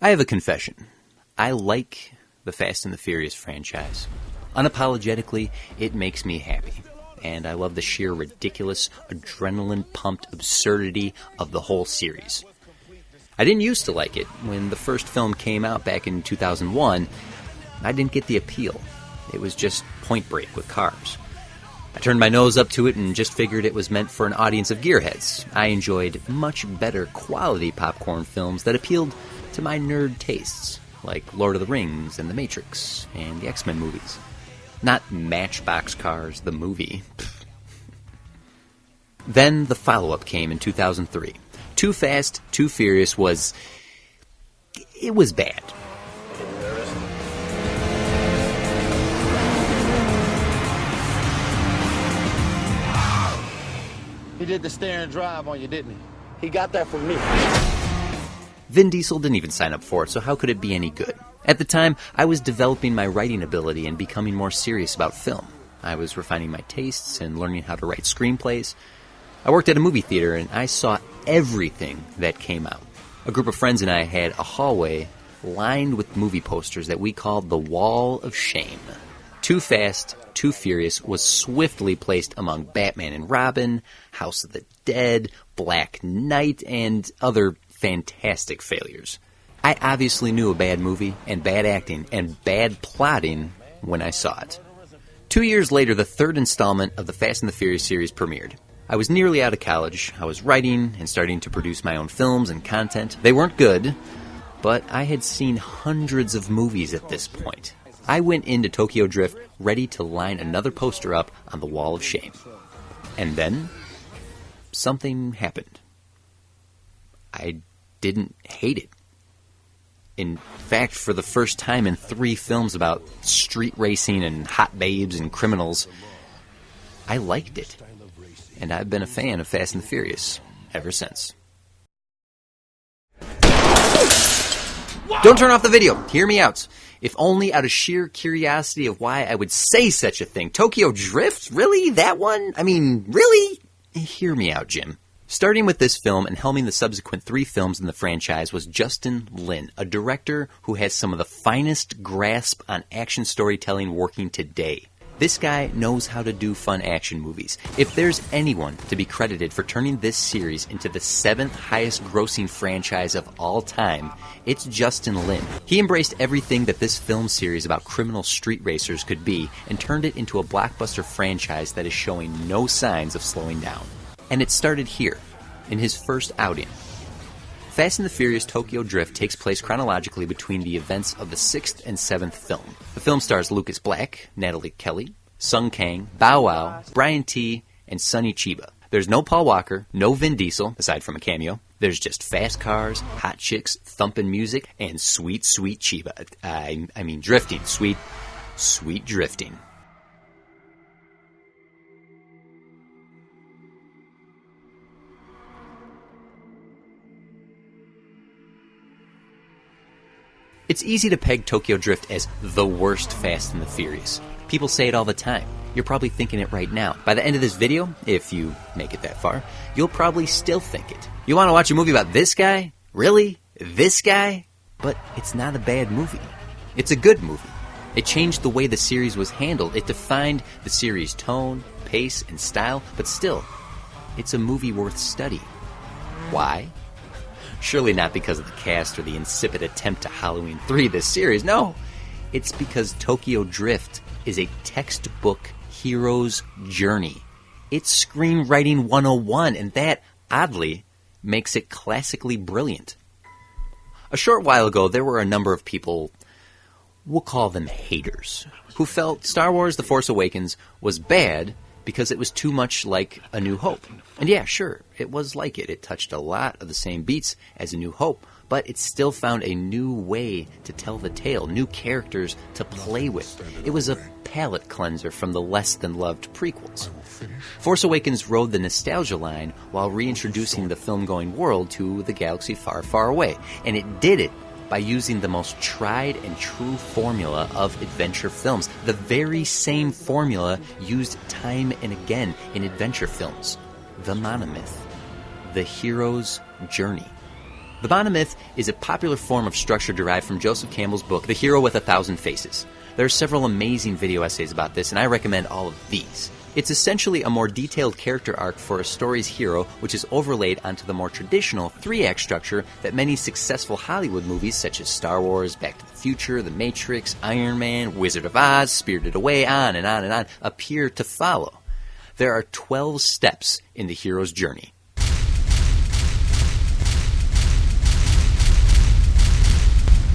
I have a confession. I like the Fast and the Furious franchise. Unapologetically, it makes me happy. And I love the sheer ridiculous, adrenaline-pumped absurdity of the whole series. I didn't used to like it. When the first film came out back in 2001, I didn't get the appeal. It was just Point Break with cars. I turned my nose up to it and just figured it was meant for an audience of gearheads. I enjoyed much better quality popcorn films that appealed to my nerd tastes, like Lord of the Rings and The Matrix and the X-Men movies. Not Matchbox Cars, the movie. Then the follow-up came in 2003. Too Fast, Too Furious was... it was bad. He did the stare and drive on you, didn't he? He got that from me. Vin Diesel didn't even sign up for it, so how could it be any good? At the time, I was developing my writing ability and becoming more serious about film. I was refining my tastes and learning how to write screenplays. I worked at a movie theater and I saw everything that came out. A group of friends and I had a hallway lined with movie posters that we called the Wall of Shame. Too Fast, Too Furious was swiftly placed among Batman and Robin, House of the Dead, Black Knight, and other fantastic failures. I obviously knew a bad movie and bad acting and bad plotting when I saw it. 2 years later, the third installment of the Fast and the Furious series premiered. I was nearly out of college. I was writing and starting to produce my own films and content. They weren't good, but I had seen hundreds of movies at this point. I went into Tokyo Drift ready to line another poster up on the Wall of Shame. And then, something happened. I didn't hate it. In fact, for the first time in 3 films about street racing and hot babes and criminals, I liked it. And I've been a fan of Fast and the Furious ever since. Don't turn off the video. Hear me out. If only out of sheer curiosity of why I would say such a thing. Tokyo Drift? Really? That one? I mean, really? Hear me out, Jim. Starting with this film and helming the subsequent 3 films in the franchise was Justin Lin, a director who has some of the finest grasp on action storytelling working today. This guy knows how to do fun action movies. If there's anyone to be credited for turning this series into the 7th highest grossing franchise of all time, it's Justin Lin. He embraced everything that this film series about criminal street racers could be and turned it into a blockbuster franchise that is showing no signs of slowing down. And it started here, in his first outing. Fast and the Furious Tokyo Drift takes place chronologically between the events of the 6th and 7th film. The film stars Lucas Black, Natalie Kelly, Sung Kang, Bow Wow, Brian T., and Sonny Chiba. There's no Paul Walker, no Vin Diesel, aside from a cameo. There's just fast cars, hot chicks, thumping music, and sweet, sweet Chiba. I mean drifting. Sweet, sweet drifting. It's easy to peg Tokyo Drift as the worst Fast and the Furious. People say it all the time. You're probably thinking it right now. By the end of this video, if you make it that far, you'll probably still think it. You want to watch a movie about this guy? Really? This guy? But it's not a bad movie. It's a good movie. It changed the way the series was handled. It defined the series' tone, pace, and style, but still, it's a movie worth studying. Why? Surely not because of the cast or the insipid attempt to Halloween 3 this series. No, it's because Tokyo Drift is a textbook hero's journey. It's screenwriting 101, and that, oddly, makes it classically brilliant. A short while ago, there were a number of people, we'll call them haters, who felt Star Wars The Force Awakens was bad because it was too much like A New Hope. And yeah, sure, it was like it. It touched a lot of the same beats as A New Hope, but it still found a new way to tell the tale, new characters to play with. It was a palate cleanser from the less-than-loved prequels. Force Awakens rode the nostalgia line while reintroducing the film-going world to the galaxy far, far away. And it did it by using the most tried and true formula of adventure films. The very same formula used time and again in adventure films. The monomyth. The hero's journey. The monomyth is a popular form of structure derived from Joseph Campbell's book, The Hero with a Thousand Faces. There are several amazing video essays about this, and I recommend all of these. It's essentially a more detailed character arc for a story's hero, which is overlaid onto the more traditional three-act structure that many successful Hollywood movies such as Star Wars, Back to the Future, The Matrix, Iron Man, Wizard of Oz, Spirited Away, on and on and on, appear to follow. There are 12 steps in the hero's journey.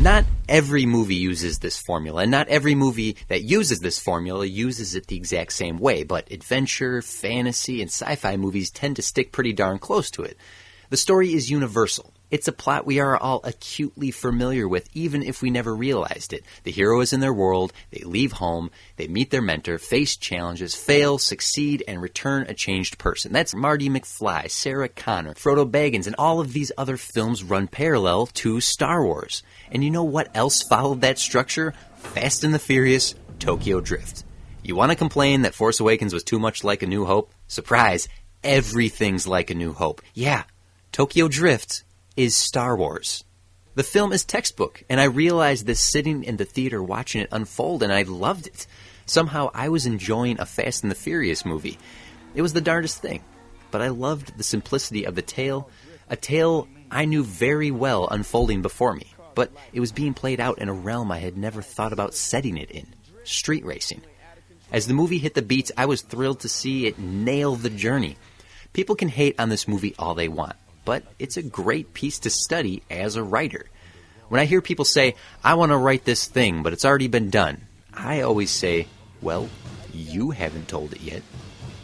Not every movie uses this formula, and not every movie that uses this formula uses it the exact same way, but adventure, fantasy, and sci-fi movies tend to stick pretty darn close to it. The story is universal. It's a plot we are all acutely familiar with, even if we never realized it. The hero is in their world, they leave home, they meet their mentor, face challenges, fail, succeed, and return a changed person. That's Marty McFly, Sarah Connor, Frodo Baggins, and all of these other films run parallel to Star Wars. And you know what else followed that structure? Fast and the Furious, Tokyo Drift. You want to complain that Force Awakens was too much like A New Hope? Surprise, everything's like A New Hope. Yeah, Tokyo Drift is Star Wars. The film is textbook, and I realized this sitting in the theater watching it unfold, and I loved it. Somehow I was enjoying a Fast and the Furious movie. It was the darndest thing, but I loved the simplicity of the tale, a tale I knew very well unfolding before me, but it was being played out in a realm I had never thought about setting it in, street racing. As the movie hit the beats, I was thrilled to see it nail the journey. People can hate on this movie all they want, but it's a great piece to study as a writer. When I hear people say, I want to write this thing, but it's already been done, I always say, well, you haven't told it yet.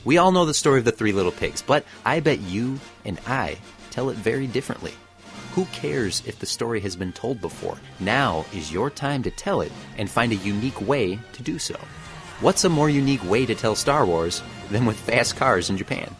We all know the story of the Three Little Pigs, but I bet you and I tell it very differently. Who cares if the story has been told before? Now is your time to tell it and find a unique way to do so. What's a more unique way to tell Star Wars than with fast cars in Japan?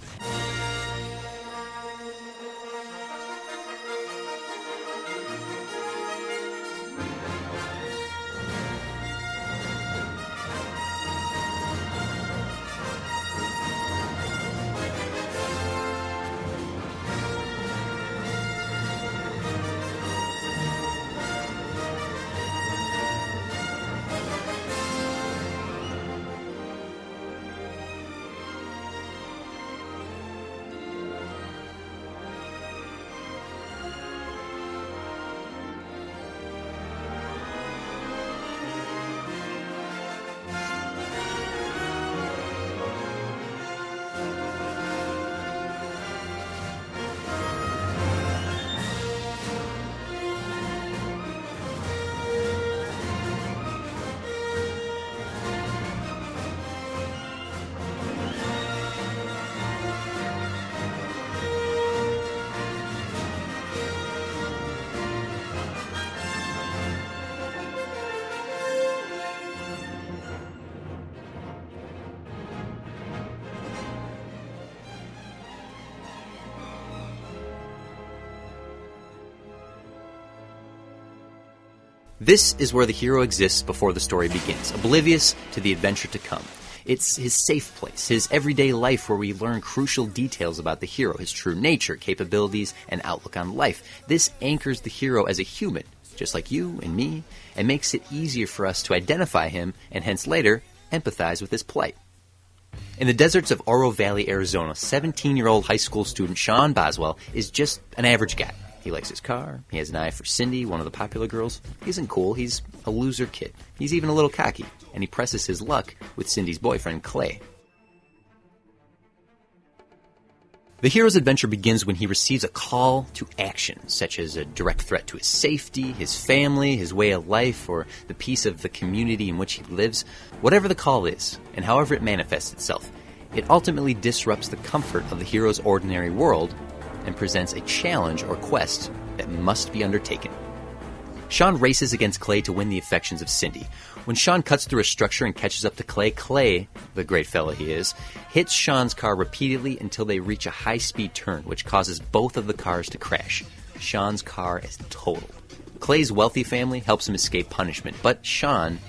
This is where the hero exists before the story begins, oblivious to the adventure to come. It's his safe place, his everyday life where we learn crucial details about the hero, his true nature, capabilities, and outlook on life. This anchors the hero as a human, just like you and me, and makes it easier for us to identify him and hence later empathize with his plight. In the deserts of Oro Valley, Arizona, 17-year-old high school student Sean Boswell is just an average guy. He likes his car, he has an eye for Cindy, one of the popular girls. He isn't cool, he's a loser kid. He's even a little cocky, and he presses his luck with Cindy's boyfriend, Clay. The hero's adventure begins when he receives a call to action, such as a direct threat to his safety, his family, his way of life, or the peace of the community in which he lives. Whatever the call is, and however it manifests itself, it ultimately disrupts the comfort of the hero's ordinary world and presents a challenge or quest that must be undertaken. Sean races against Clay to win the affections of Cindy. When Sean cuts through a structure and catches up to Clay, Clay, the great fella he is, hits Sean's car repeatedly until they reach a high-speed turn, which causes both of the cars to crash. Sean's car is totaled. Clay's wealthy family helps him escape punishment, but Sean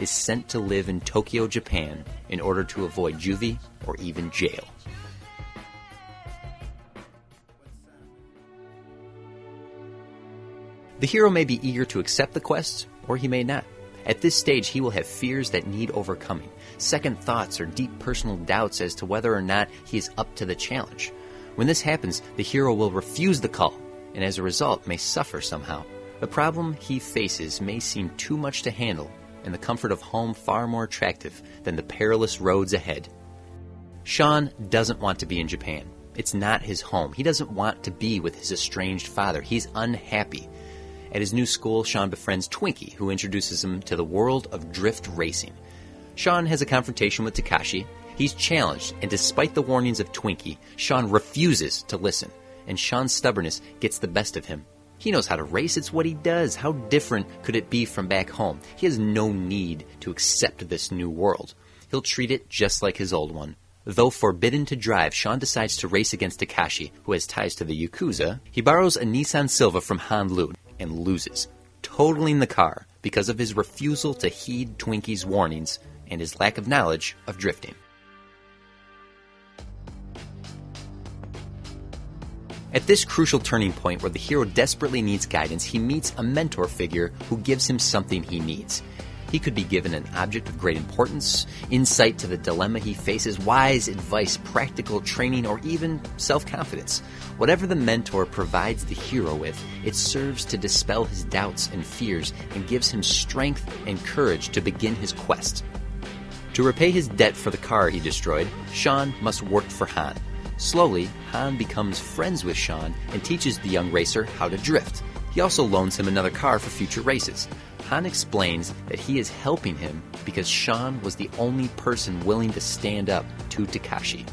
is sent to live in Tokyo, Japan, in order to avoid juvie or even jail. The hero may be eager to accept the quest, or he may not. At this stage, he will have fears that need overcoming, second thoughts or deep personal doubts as to whether or not he is up to the challenge. When this happens, the hero will refuse the call, and as a result may suffer somehow. The problem he faces may seem too much to handle, and the comfort of home far more attractive than the perilous roads ahead. Sean doesn't want to be in Japan. It's not his home. He doesn't want to be with his estranged father. He's unhappy. At his new school, Sean befriends Twinkie, who introduces him to the world of drift racing. Sean has a confrontation with Takashi. He's challenged, and despite the warnings of Twinkie, Sean refuses to listen, and Sean's stubbornness gets the best of him. He knows how to race. It's what he does. How different could it be from back home? He has no need to accept this new world. He'll treat it just like his old one. Though forbidden to drive, Sean decides to race against Takashi, who has ties to the Yakuza. He borrows a Nissan Silva from Hanlu and loses, totaling the car because of his refusal to heed Twinkie's warnings and his lack of knowledge of drifting. At this crucial turning point where the hero desperately needs guidance, he meets a mentor figure who gives him something he needs. He could be given an object of great importance, insight to the dilemma he faces, wise advice, practical training, or even self-confidence. Whatever the mentor provides the hero with, it serves to dispel his doubts and fears and gives him strength and courage to begin his quest. To repay his debt for the car he destroyed, Sean must work for Han. Slowly, Han becomes friends with Sean and teaches the young racer how to drift. He also loans him another car for future races. Han explains that he is helping him because Sean was the only person willing to stand up to Takashi.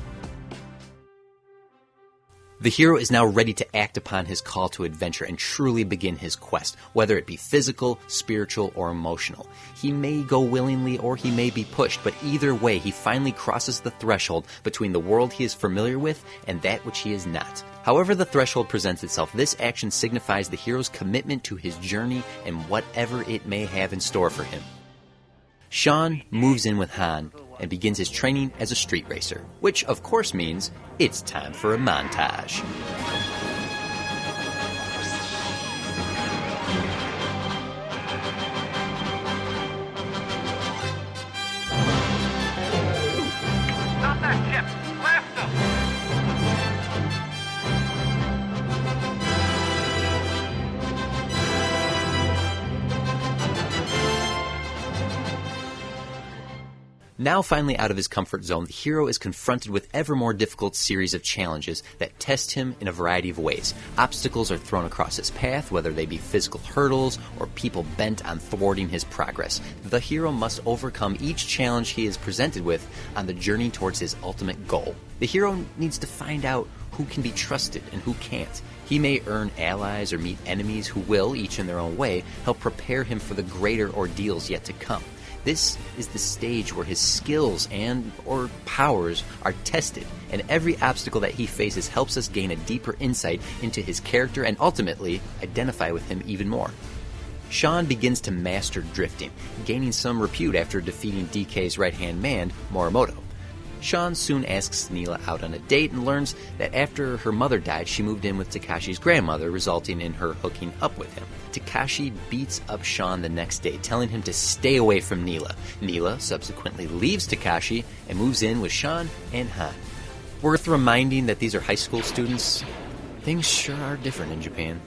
The hero is now ready to act upon his call to adventure and truly begin his quest, whether it be physical, spiritual, or emotional. He may go willingly or he may be pushed, but either way, he finally crosses the threshold between the world he is familiar with and that which he is not. However the threshold presents itself, this action signifies the hero's commitment to his journey and whatever it may have in store for him. Sean moves in with Han and begins his training as a street racer, which of course means it's time for a montage. Stop that ship! Blast them! Now finally out of his comfort zone, the hero is confronted with ever more difficult series of challenges that test him in a variety of ways. Obstacles are thrown across his path, whether they be physical hurdles or people bent on thwarting his progress. The hero must overcome each challenge he is presented with on the journey towards his ultimate goal. The hero needs to find out who can be trusted and who can't. He may earn allies or meet enemies who will, each in their own way, help prepare him for the greater ordeals yet to come. This is the stage where his skills or powers are tested, and every obstacle that he faces helps us gain a deeper insight into his character and ultimately identify with him even more. Sean begins to master drifting, gaining some repute after defeating DK's right-hand man, Morimoto. Sean soon asks Neela out on a date and learns that after her mother died, she moved in with Takashi's grandmother, resulting in her hooking up with him. Takashi beats up Sean the next day, telling him to stay away from Neela. Neela subsequently leaves Takashi and moves in with Sean and Han. Worth reminding that these are high school students. Things sure are different in Japan.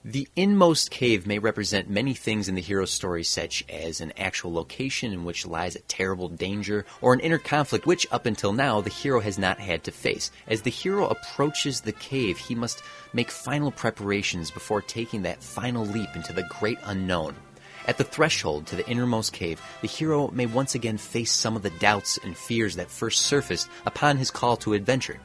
The inmost cave may represent many things in the hero's story, such as an actual location in which lies a terrible danger, or an inner conflict which, up until now, the hero has not had to face. As the hero approaches the cave, he must make final preparations before taking that final leap into the great unknown. At the threshold to the innermost cave, the hero may once again face some of the doubts and fears that first surfaced upon his call to adventure.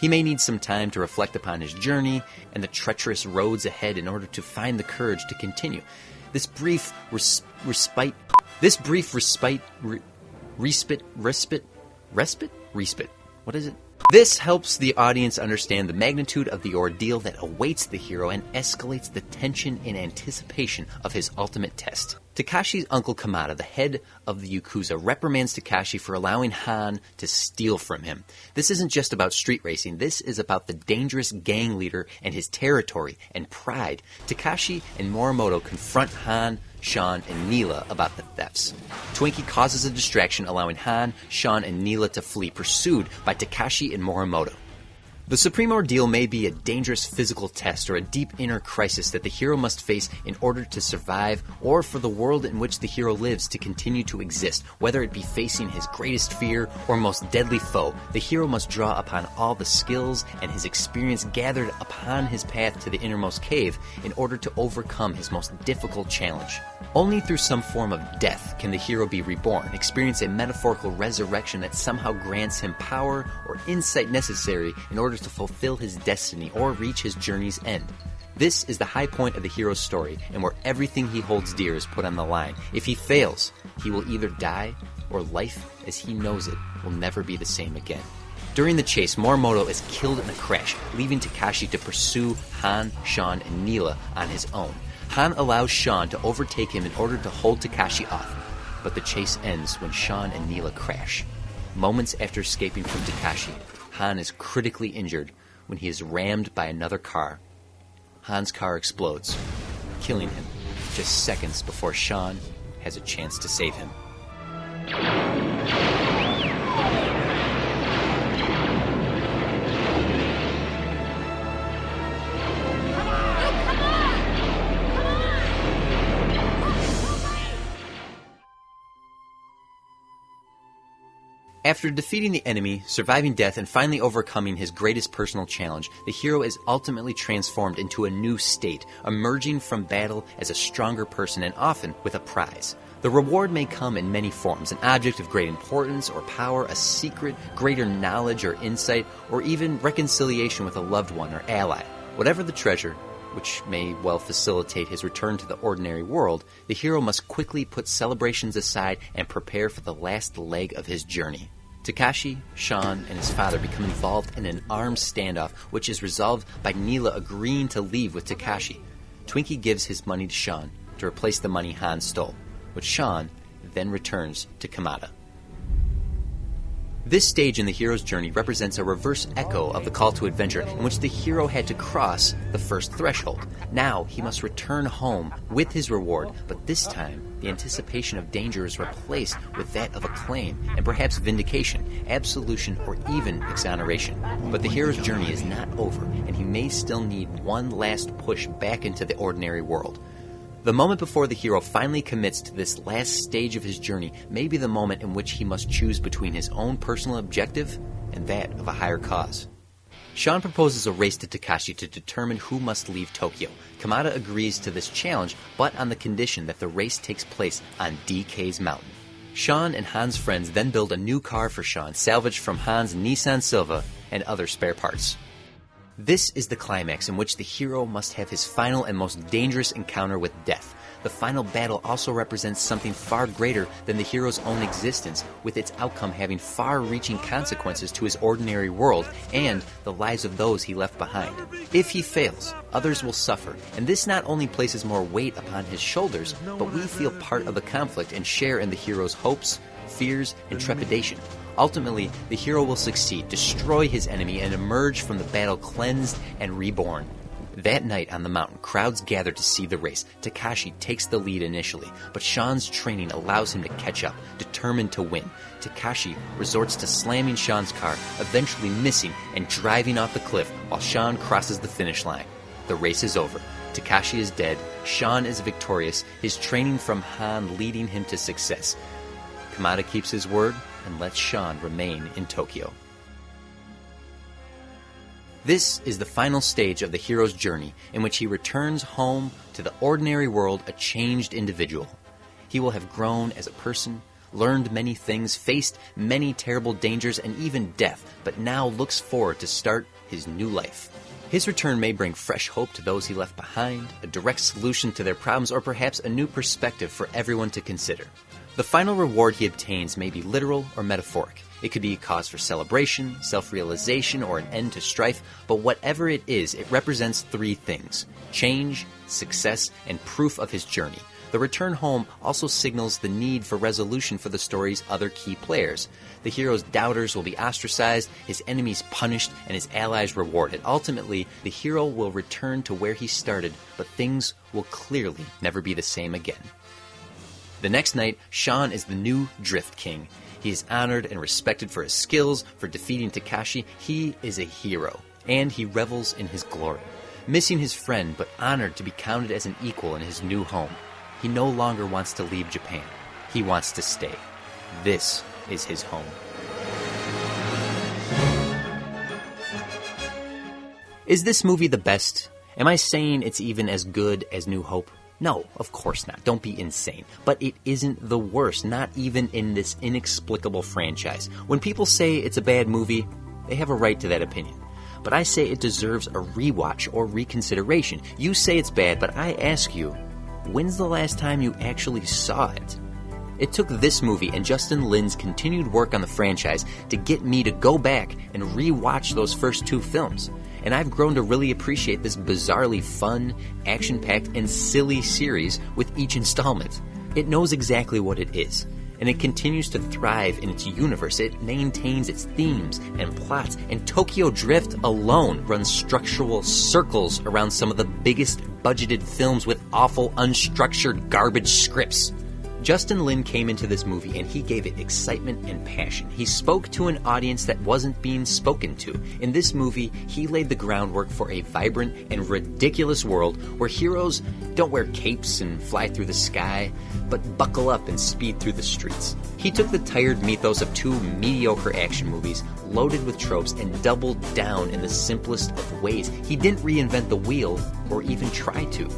He may need some time to reflect upon his journey and the treacherous roads ahead in order to find the courage to continue. This brief respite. What is it? This helps the audience understand the magnitude of the ordeal that awaits the hero and escalates the tension in anticipation of his ultimate test. Takashi's uncle Kamada, the head of the Yakuza, reprimands Takashi for allowing Han to steal from him. This isn't just about street racing, this is about the dangerous gang leader and his territory and pride. Takashi and Morimoto confront Han, Sean, and Neela about the thefts. Twinkie causes a distraction, allowing Han, Sean, and Neela to flee, pursued by Takashi and Morimoto. The supreme ordeal may be a dangerous physical test or a deep inner crisis that the hero must face in order to survive, or for the world in which the hero lives to continue to exist. Whether it be facing his greatest fear or most deadly foe, the hero must draw upon all the skills and his experience gathered upon his path to the innermost cave in order to overcome his most difficult challenge. Only through some form of death can the hero be reborn, experience a metaphorical resurrection that somehow grants him power or insight necessary in order to fulfill his destiny or reach his journey's end. This is the high point of the hero's story, and where everything he holds dear is put on the line. If he fails, he will either die, or life as he knows it will never be the same again. During the chase, Morimoto is killed in a crash, leaving Takashi to pursue Han, Sean, and Neela on his own. Han allows Sean to overtake him in order to hold Takashi off, but the chase ends when Sean and Neela crash. Moments after escaping from Takashi, Han is critically injured when he is rammed by another car. Han's car explodes, killing him just seconds before Sean has a chance to save him. After defeating the enemy, surviving death, and finally overcoming his greatest personal challenge, the hero is ultimately transformed into a new state, emerging from battle as a stronger person and often with a prize. The reward may come in many forms: an object of great importance or power, a secret, greater knowledge or insight, or even reconciliation with a loved one or ally. Whatever the treasure, which may well facilitate his return to the ordinary world, the hero must quickly put celebrations aside and prepare for the last leg of his journey. Takashi, Sean, and his father become involved in an armed standoff, which is resolved by Neela agreeing to leave with Takashi. Twinkie gives his money to Sean to replace the money Han stole, which Sean then returns to Kamada. This stage in the hero's journey represents a reverse echo of the call to adventure, in which the hero had to cross the first threshold. Now he must return home with his reward, but this time the anticipation of danger is replaced with that of acclaim and perhaps vindication, absolution, or even exoneration. But the hero's journey is not over, and he may still need one last push back into the ordinary world. The moment before the hero finally commits to this last stage of his journey may be the moment in which he must choose between his own personal objective and that of a higher cause. Sean proposes a race to Takashi to determine who must leave Tokyo. Kamada agrees to this challenge, but on the condition that the race takes place on DK's mountain. Sean and Han's friends then build a new car for Sean, salvaged from Han's Nissan Silva and other spare parts. This is the climax in which the hero must have his final and most dangerous encounter with death. The final battle also represents something far greater than the hero's own existence, with its outcome having far-reaching consequences to his ordinary world and the lives of those he left behind. If he fails, others will suffer, and this not only places more weight upon his shoulders, but we feel part of the conflict and share in the hero's hopes, fears, and trepidation. Ultimately, the hero will succeed, destroy his enemy, and emerge from the battle cleansed and reborn. That night on the mountain, crowds gather to see the race. Takashi takes the lead initially, but Sean's training allows him to catch up, determined to win. Takashi resorts to slamming Sean's car, eventually missing and driving off the cliff while Sean crosses the finish line. The race is over. Takashi is dead. Sean is victorious, his training from Han leading him to success. Kamada keeps his word and lets Sean remain in Tokyo. This is the final stage of the hero's journey, in which he returns home to the ordinary world a changed individual. He will have grown as a person, learned many things, faced many terrible dangers and even death, but now looks forward to start his new life. His return may bring fresh hope to those he left behind, a direct solution to their problems, or perhaps a new perspective for everyone to consider. The final reward he obtains may be literal or metaphoric. It could be a cause for celebration, self-realization, or an end to strife, but whatever it is, it represents three things: change, success, and proof of his journey. The return home also signals the need for resolution for the story's other key players. The hero's doubters will be ostracized, his enemies punished, and his allies rewarded. Ultimately, the hero will return to where he started, but things will clearly never be the same again. The next night, Sean is the new Drift King. He is honored and respected for his skills, for defeating Takashi. He is a hero, and he revels in his glory. Missing his friend, but honored to be counted as an equal in his new home. He no longer wants to leave Japan. He wants to stay. This is his home. Is this movie the best? Am I saying it's even as good as New Hope? No, of course not. Don't be insane. But it isn't the worst, not even in this inexplicable franchise. When people say it's a bad movie, they have a right to that opinion. But I say it deserves a rewatch or reconsideration. You say it's bad, but I ask you, when's the last time you actually saw it? It took this movie and Justin Lin's continued work on the franchise to get me to go back and rewatch those first two films. And I've grown to really appreciate this bizarrely fun, action-packed, and silly series with each installment. It knows exactly what it is, and it continues to thrive in its universe. It maintains its themes and plots, and Tokyo Drift alone runs structural circles around some of the biggest budgeted films with awful, unstructured garbage scripts. Justin Lin came into this movie and he gave it excitement and passion. He spoke to an audience that wasn't being spoken to. In this movie, he laid the groundwork for a vibrant and ridiculous world where heroes don't wear capes and fly through the sky, but buckle up and speed through the streets. He took the tired mythos of two mediocre action movies, loaded with tropes, and doubled down in the simplest of ways. He didn't reinvent the wheel or even try to.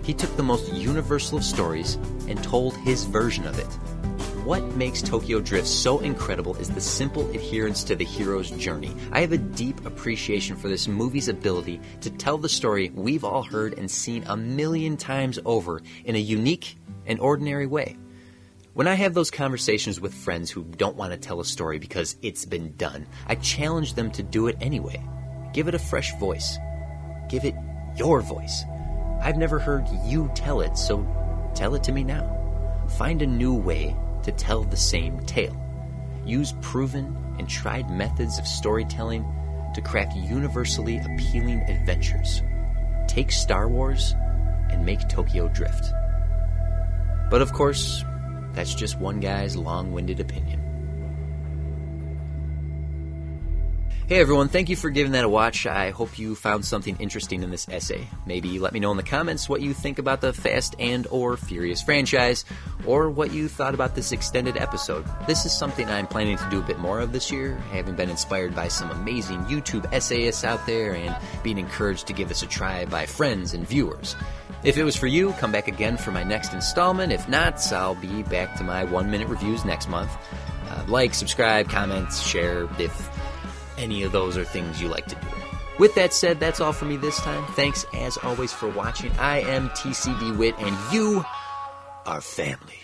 He took the most universal of stories and told his version of it. What makes Tokyo Drift so incredible is the simple adherence to the hero's journey. I have a deep appreciation for this movie's ability to tell the story we've all heard and seen a million times over in a unique and ordinary way. When I have those conversations with friends who don't want to tell a story because it's been done, I challenge them to do it anyway. Give it a fresh voice. Give it your voice. I've never heard you tell it, so tell it to me now. Find a new way to tell the same tale. Use proven and tried methods of storytelling to craft universally appealing adventures. Take Star Wars and make Tokyo Drift. But of course, that's just one guy's long-winded opinion. Hey everyone, thank you for giving that a watch. I hope you found something interesting in this essay. Maybe let me know in the comments what you think about the Fast and or Furious franchise, or what you thought about this extended episode. This is something I'm planning to do a bit more of this year, having been inspired by some amazing YouTube essayists out there and being encouraged to give this a try by friends and viewers. If it was for you, come back again for my next installment. If not, I'll be back to my 1-minute reviews next month. Like, subscribe, comment, share, if any of those are things you like to do. With that said, that's all for me this time. Thanks as always for watching. I am TC DeWitt, and you are family.